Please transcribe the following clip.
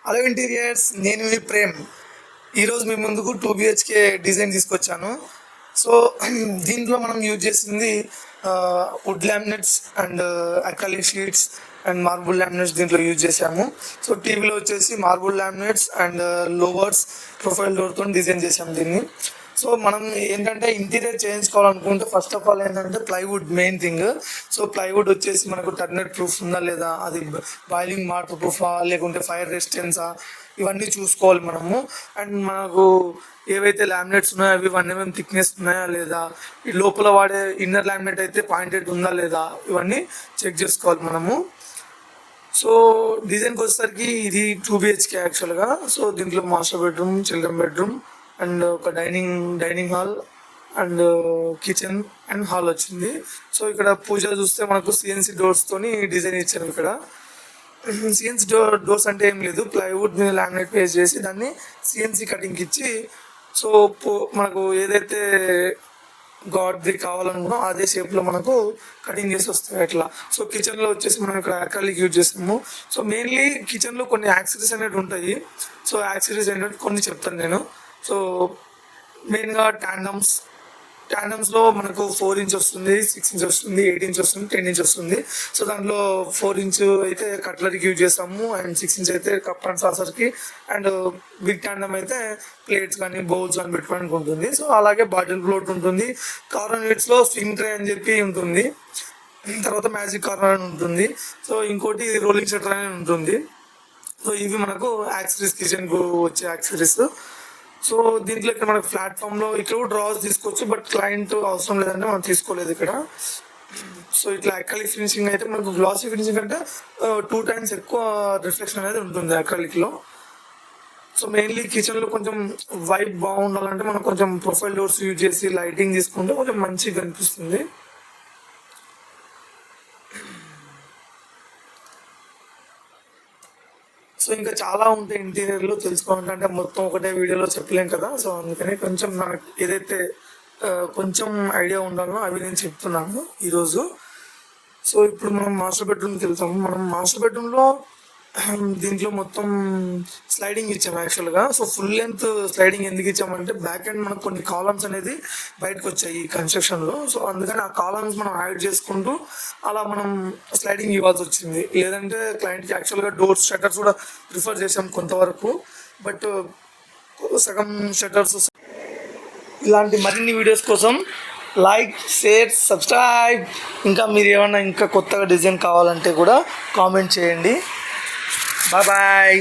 Hello interiors, నేను మీ ప్రేమ్. ఈరోజు మీ ముందుకు 2 BHK డిజైన్ తీసుకొచ్చాను. సో దీంట్లో మనం యూజ్ చేసింది wood laminates and acrylic sheets and marble laminates దీంట్లో యూజ్ చేసాము. సో టీవీలో వచ్చేసి marble laminates and louvers profile డోర్తో డిజైన్ చేసాము దీన్ని. సో మనం ఏంటంటే ఇంటీరియర్ చేయించుకోవాలనుకుంటే ఫస్ట్ ఆఫ్ ఆల్ ఏంటంటే plywood main thing. So plywood వచ్చేసి మనకు టర్నెట్ ప్రూఫ్ ఉందా లేదా, అది బాయిలింగ్ వాటర్ ప్రూఫా లేకుంటే ఫైర్ రెసిస్టెన్సా, ఇవన్నీ చూసుకోవాలి మనము. అండ్ మనకు ఏవైతే లామినేట్స్ ఉన్నాయో అవి 1 mm థిక్నెస్ ఉన్నాయా లేదా, ఈ లోపల వాడే ఇన్నర్ లామినేట్ అయితే పాయింటెడ్ ఉందా లేదా, ఇవన్నీ చెక్ చేసుకోవాలి మనము. సో డిజైన్కి వచ్చేసరికి ఇది 2 BHK యాక్చువల్గా. సో దీంట్లో master bedroom, children bedroom and ఒక dining hall and kitchen and hall వచ్చింది. సో ఇక్కడ పూజ చూస్తే మనకు CNC డోర్స్తోని డిజైన్ ఇచ్చారు. ఇక్కడ CNC డోర్స్ అంటే ఏం లేదు, ప్లైవుడ్ మీద లామినేట్ పేస్ట్ చేసి దాన్ని CNC కటింగ్కి ఇచ్చి, సో మనకు ఏదైతే గాడ్ది కావాలనుకున్నాం అదే షేప్లో మనకు కటింగ్ చేసి వస్తాయి అట్లా. సో కిచెన్లో వచ్చేసి మనం ఇక్కడ అక్రిలిక్ యూజ్ చేస్తాము. సో మెయిన్లీ కిచెన్లో కొన్ని యాక్సెసరీస్ అనేవి ఉంటాయి. సో యాక్సెసరీస్ ఏంటంటే కొన్ని చెప్తాను నేను. సో మెయిన్గా ట్యాండమ్స్లో మనకు 4 inch వస్తుంది, 6 inch వస్తుంది, 8 inch వస్తుంది, 10 inch వస్తుంది. సో దాంట్లో 4 inch అయితే కట్లరీకి యూజ్ చేస్తాము అండ్ 6 inch అయితే కప్ అండ్ సాసర్కి, అండ్ బిగ్ ట్యాండమ్ అయితే ప్లేట్స్ కానీ బౌల్స్ కానీ పెట్టుకోవడానికి ఉంటుంది. సో అలాగే బాటిల్ ఫ్లోట్ ఉంటుంది. కార్నర్ యూనిట్స్లో స్వింగ్ ట్రే అని చెప్పి ఉంటుంది, తర్వాత మ్యాజిక్ కార్నర్ అని ఉంటుంది. సో ఇంకోటి రోలింగ్ షట్టర్ అని ఉంటుంది. సో ఇవి మనకు యాక్సెసరీస్, కిచెన్కు వచ్చే యాక్సెసరీస్. సో దీంట్లో ఇక్కడ మనకు ప్లాట్ఫామ్లో ఇక్కడ కూడా డ్రాస్ తీసుకోవచ్చు, బట్ క్లయింట్ అవసరం లేదంటే మనం తీసుకోలేదు ఇక్కడ. సో ఇట్లా అక్రిలిక్ ఫినిషింగ్ అయితే మనకు గ్లాసీ ఫినిషింగ్ అంటే 2 times ఎక్కువ రిఫ్లెక్షన్ అనేది ఉంటుంది అక్రిలిక్లో. సో మెయిన్లీ కిచెన్లో కొంచెం వైబ్ బాగుండాలంటే మనం కొంచెం ప్రొఫైల్ డోర్స్ యూజ్ చేసి లైటింగ్ తీసుకుంటే కొంచెం మంచిగా కనిపిస్తుంది. సో ఇంకా చాలా ఉంటాయి ఇంటీరియర్లో తెలుసుకోవాలంటే మొత్తం ఒకటే వీడియోలో చెప్పలేం కదా. సో అందుకని కొంచెం నాకు ఏదైతే కొంచెం ఐడియా ఉండాలో అవి నేను చెప్తున్నాను ఈరోజు. సో ఇప్పుడు మనం మాస్టర్ బెడ్రూమ్కి వెళ్తాము. మనం మాస్టర్ బెడ్రూమ్లో దీంట్లో మొత్తం స్లైడింగ్ ఇచ్చాము యాక్చువల్గా. సో ఫుల్ లెంత్ స్లైడింగ్ ఎందుకు ఇచ్చామంటే బ్యాక్ ఎండ్ మనకు కొన్ని కాలమ్స్ అనేది బయటకు వచ్చాయి ఈ కన్స్ట్రక్షన్లో. సో అందుకని ఆ కాలమ్స్ మనం యాడ్ చేసుకుంటూ అలా మనం స్లైడింగ్ ఇవ్వాల్సి వచ్చింది. లేదంటే క్లయింట్కి యాక్చువల్గా డోర్స్, షట్టర్స్ కూడా ప్రిఫర్ చేసాం కొంతవరకు, బట్ సగం షట్టర్స్. ఇలాంటి మరిన్ని వీడియోస్ కోసం లైక్, షేర్, సబ్స్క్రైబ్. ఇంకా మీరు ఏమన్నా ఇంకా కొత్తగా డిజైన్ కావాలంటే కూడా కామెంట్ చేయండి. Bye bye.